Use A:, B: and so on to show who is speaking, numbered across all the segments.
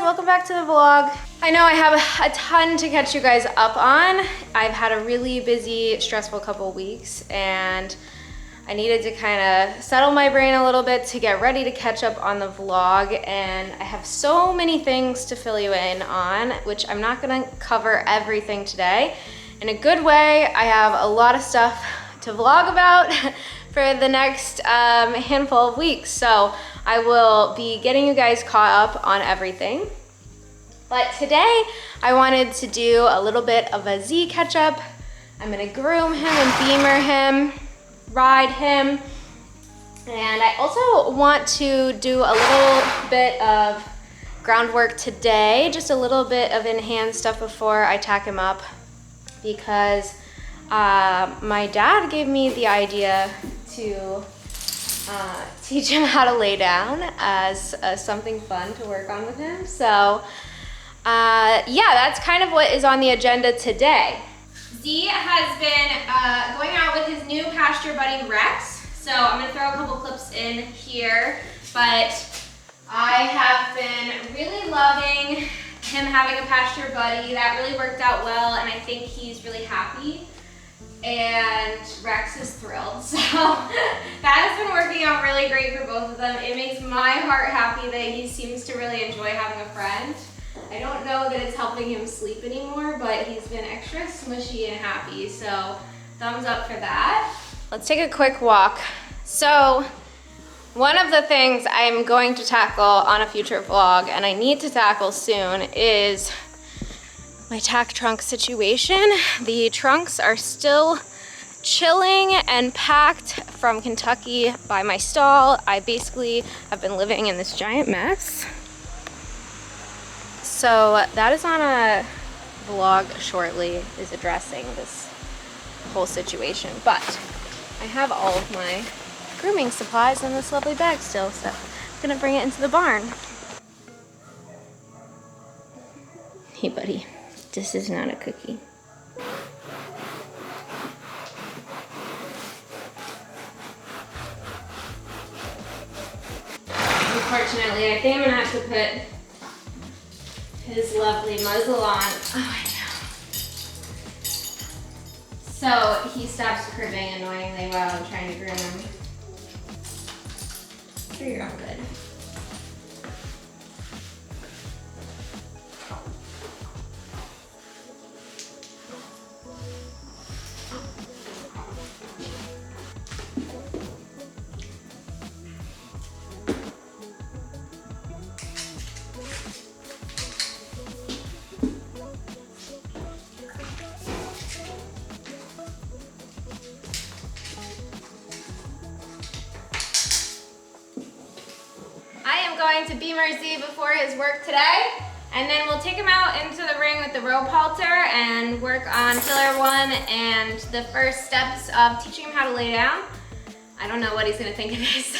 A: welcome back to the vlog. I know I have a ton to catch you guys up on. I've had a really busy, stressful couple weeks and I needed to kind of settle my brain a little bit to get ready to catch up on the vlog, and I have so many things to fill you in on, which I'm not gonna cover everything today. In a good way, I have a lot of stuff to vlog about for the next handful of weeks. So I will be getting you guys caught up on everything. But today I wanted to do a little bit of a Z catch up. I'm gonna groom him and beamer him, ride him. And I also want to do a little bit of groundwork today, just a little bit of in-hand stuff before I tack him up, because my dad gave me the idea to teach him how to lay down as something fun to work on with him. So yeah, that's kind of what is on the agenda today. Z has been going out with his new pasture buddy Rex. So I'm gonna throw a couple clips in here, but I have been really loving him having a pasture buddy. That really worked out well, and I think he's really happy. And Rex is thrilled. So that has been working out really great for both of them. It makes my heart happy that he seems to really enjoy having a friend. I don't know that it's helping him sleep anymore, but he's been extra smushy and happy, so thumbs up for that. Let's take a quick walk. So one of the things I'm going to tackle on a future vlog, and I need to tackle soon, is my tack trunk situation. The trunks are still chilling and packed from Kentucky by my stall. I basically have been living in this giant mess. So that is on a vlog shortly, is addressing this whole situation. But I have all of my grooming supplies in this lovely bag still, so I'm gonna bring it into the barn. Hey buddy, this is not a cookie. Unfortunately, I think I'm gonna have to put his lovely muzzle on. Oh, I know. So he stops cribbing annoyingly while I'm trying to groom him. For your own good. Going to beamer Z before his work today, and then we'll take him out into the ring with the rope halter and work on pillar 1 and the first steps of teaching him how to lay down. I don't know what he's gonna think of this.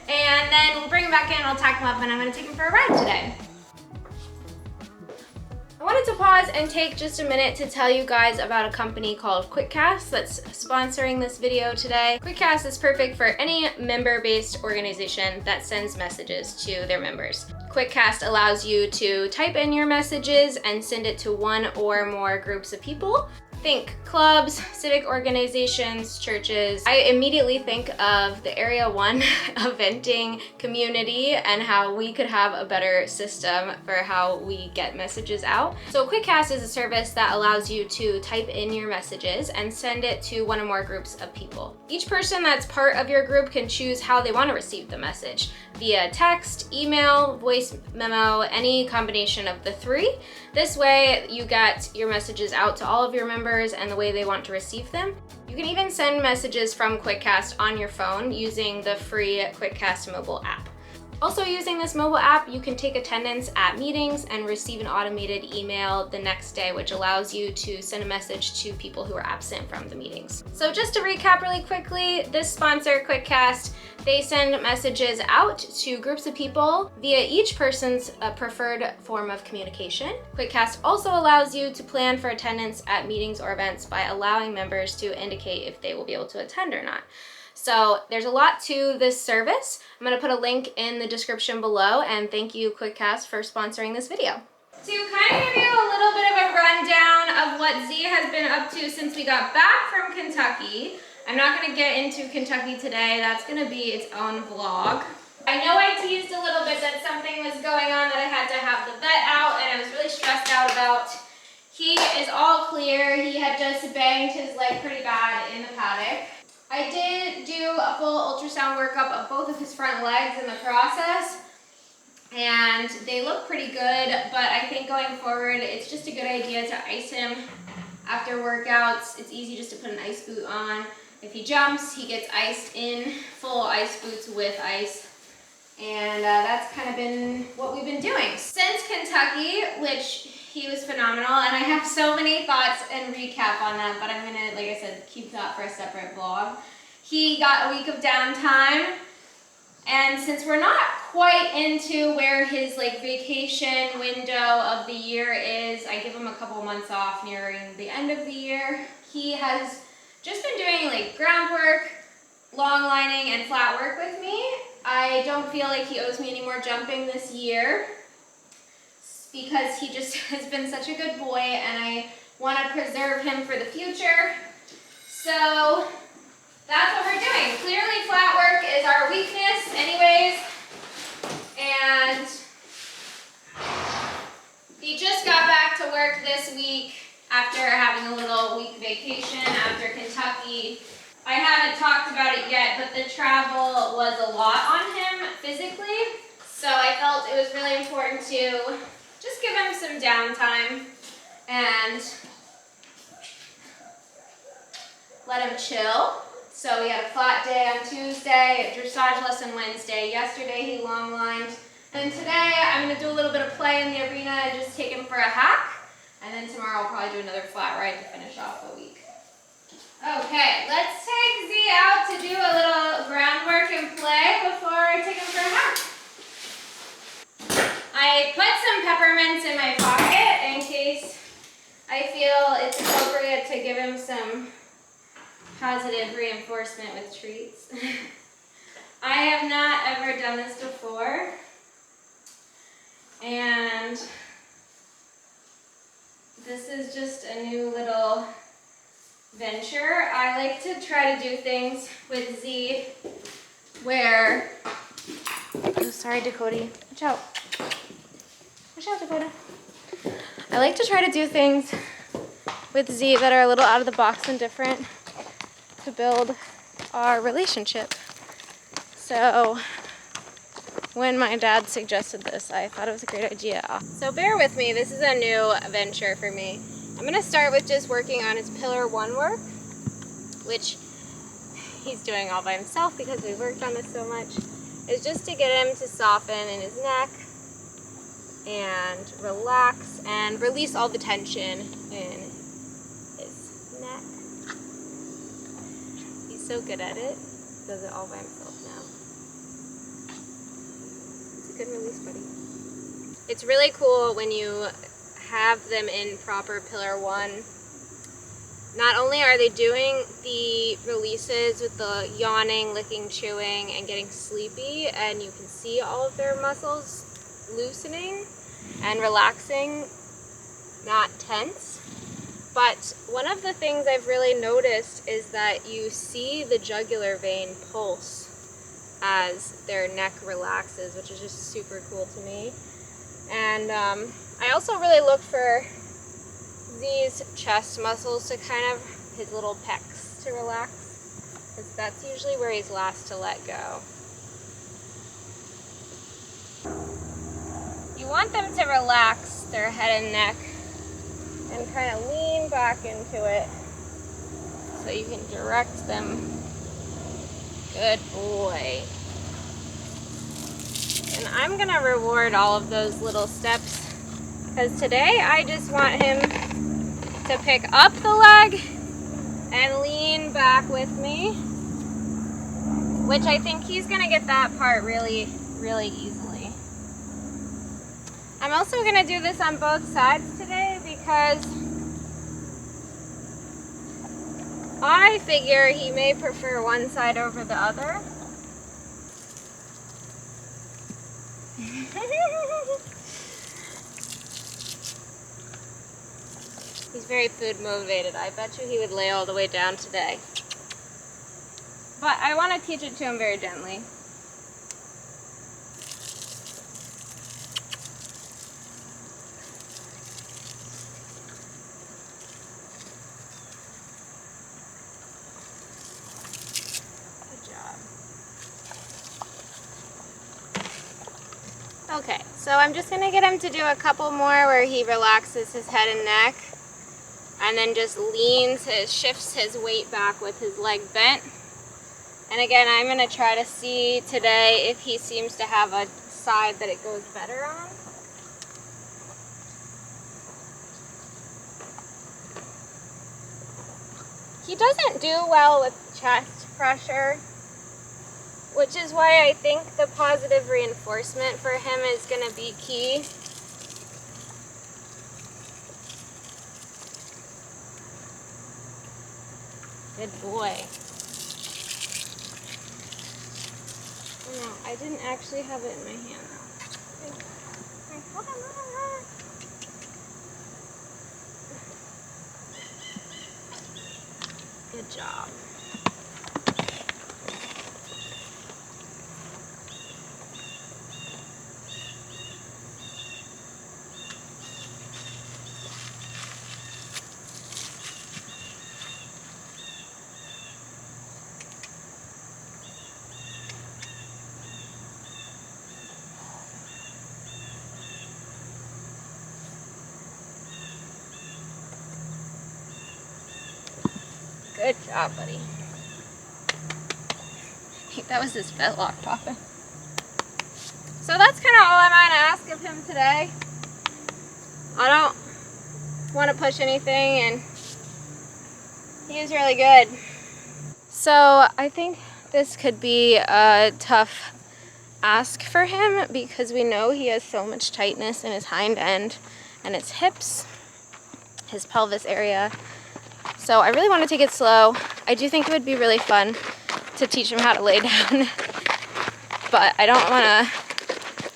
A: And then we'll bring him back in, I'll tack him up, and I'm gonna take him for a ride today. I wanted to pause and take just a minute to tell you guys about a company called Quikkast that's sponsoring this video today. Quikkast is perfect for any member-based organization that sends messages to their members. Quikkast allows you to type in your messages and send it to one or more groups of people. Think clubs, civic organizations, churches. I immediately think of the Area 1 eventing community and how we could have a better system for how we get messages out. So Quikkast is a service that allows you to type in your messages and send it to one or more groups of people. Each person that's part of your group can choose how they want to receive the message, via text, email, voice memo, any combination of the three. This way you get your messages out to all of your members and the way they want to receive them. You can even send messages from Quikkast on your phone using the free Quikkast mobile app. Also, using this mobile app, you can take attendance at meetings and receive an automated email the next day, which allows you to send a message to people who are absent from the meetings. So just to recap really quickly, this sponsor, Quikkast, they send messages out to groups of people via each person's preferred form of communication. Quikkast also allows you to plan for attendance at meetings or events by allowing members to indicate if they will be able to attend or not. So there's a lot to this service. I'm gonna put a link in the description below, and thank you Quikkast for sponsoring this video. To kind of give you a little bit of a rundown of what Z has been up to since we got back from Kentucky. I'm not gonna get into Kentucky today. That's gonna be its own vlog. I know I teased a little bit that something was going on that I had to have the vet out and I was really stressed out about. He is all clear. He had just banged his leg pretty bad in the paddock. I did do a full ultrasound workup of both of his front legs in the process, and they look pretty good, but I think going forward, it's just a good idea to ice him after workouts. It's easy just to put an ice boot on. If he jumps, he gets iced in full ice boots with ice. And that's kind of been what we've been doing since Kentucky, which he was phenomenal. And I have so many thoughts and recap on that, but I'm gonna, like I said, keep that for a separate vlog. He got a week of downtime. And since we're not quite into where his vacation window of the year is, I give him a couple months off nearing the end of the year. He has just been doing groundwork, long lining, and flat work with me. I don't feel like he owes me any more jumping this year because he just has been such a good boy, and I want to preserve him for the future. So that's what we're doing. Clearly flat work is our weakness anyways, and he just got back to work this week after having a little week vacation after Kentucky. I haven't talked about it yet, but the travel was a lot on him physically, so I felt it was really important to just give him some downtime and let him chill. So we had a flat day on Tuesday, a dressage lesson Wednesday. Yesterday he long lined. And today I'm gonna do a little bit of play in the arena and just take him for a hack. And then tomorrow I'll probably do another flat ride to finish off the week. Okay, let's take Z out to do a little groundwork and play before I take him for a hack. I put some peppermints in my pocket in case I feel it's appropriate to give him some positive reinforcement with treats. I have not ever done this before, and this is just a new little venture. I like to try to do things with Z where, oh sorry Dakota, watch out. Watch out Dakota. I like to try to do things with Z that are a little out of the box and different to build our relationship. So when my dad suggested this, I thought it was a great idea. So bear with me, this is a new venture for me. I'm gonna start with just working on his pillar 1 work, which he's doing all by himself because we've worked on this so much. Is just to get him to soften in his neck and relax and release all the tension in his neck. He's so good at it. He does it all by himself now. It's a good release, buddy. It's really cool when you have them in proper pillar 1. Not only are they doing the releases with the yawning, licking, chewing, and getting sleepy, and you can see all of their muscles loosening and relaxing, not tense. But one of the things I've really noticed is that you see the jugular vein pulse as their neck relaxes, which is just super cool to me. And I also really look for Z's chest muscles to kind of, his little pecs to relax, because that's usually where he's last to let go. You want them to relax their head and neck and kind of lean back into it so you can direct them. Good boy. And I'm gonna reward all of those little steps because today I just want him to pick up the leg and lean back with me, which I think he's gonna get that part really, really easily. I'm also gonna do this on both sides today because I figure he may prefer one side over the other. He's very food motivated. I bet you he would lay all the way down today. But I want to teach it to him very gently. Good job. Okay, so I'm just going to get him to do a couple more where he relaxes his head and neck and then just shifts his weight back with his leg bent. And again, I'm going to try to see today if he seems to have a side that it goes better on. He doesn't do well with chest pressure, which is why I think the positive reinforcement for him is going to be key. Good boy. Oh, no, I didn't actually have it in my hand though. Hold on. Good job. Good job, buddy. That was his fetlock popping. So that's kind of all I'm going to ask of him today. I don't want to push anything, and he is really good. So I think this could be a tough ask for him because we know he has so much tightness in his hind end and his hips, his pelvis area. So I really want to take it slow. I do think it would be really fun to teach him how to lay down, but I don't want to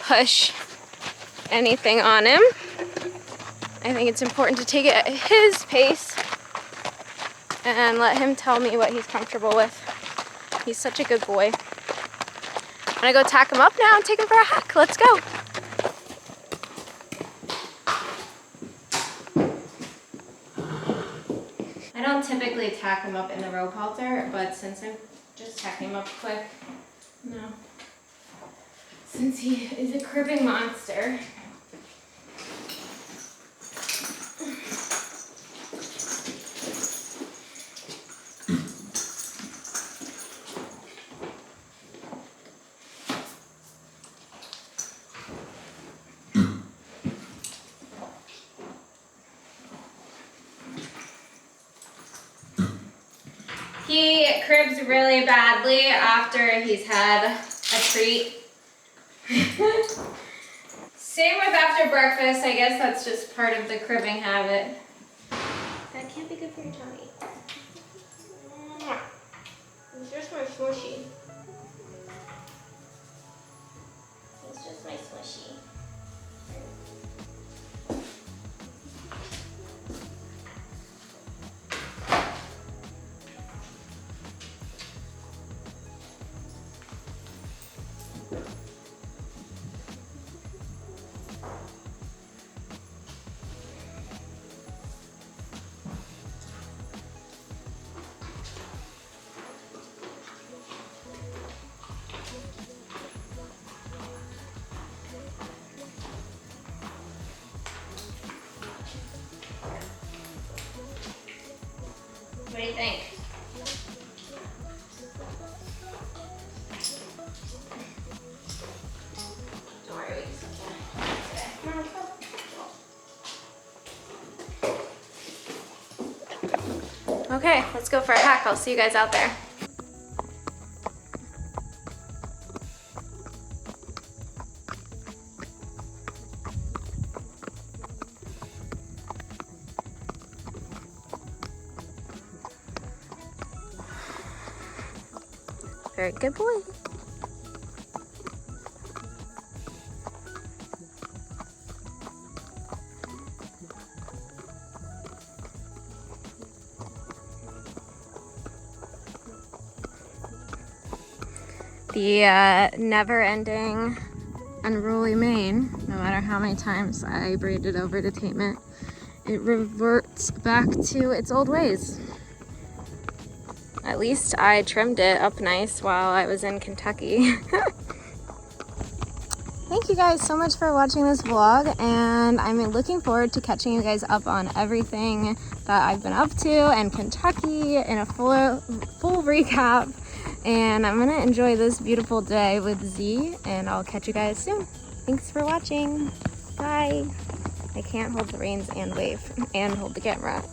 A: push anything on him. I think it's important to take it at his pace and let him tell me what he's comfortable with. He's such a good boy. I'm gonna go tack him up now and take him for a hack. Let's go. I don't typically tack him up in the rope halter, but since I'm just tacking him up quick, since he is a cribbing monster. He cribs really badly after he's had a treat. Same with after breakfast. I guess that's just part of the cribbing habit. That can't be good for your tummy. It's just my smushy. It's just my smushy. What do you think? Don't worry, we can today. Come on, let's go. Okay, let's go for a hack. I'll see you guys out there. Very good boy. The never-ending unruly mane, no matter how many times I braid it over to tame it, it reverts back to its old ways. At least I trimmed it up nice while I was in Kentucky. Thank you guys so much for watching this vlog, and I'm looking forward to catching you guys up on everything that I've been up to and Kentucky in a full recap. And I'm gonna enjoy this beautiful day with Z, and I'll catch you guys soon. Thanks for watching. Bye. I can't hold the reins and wave and hold the camera.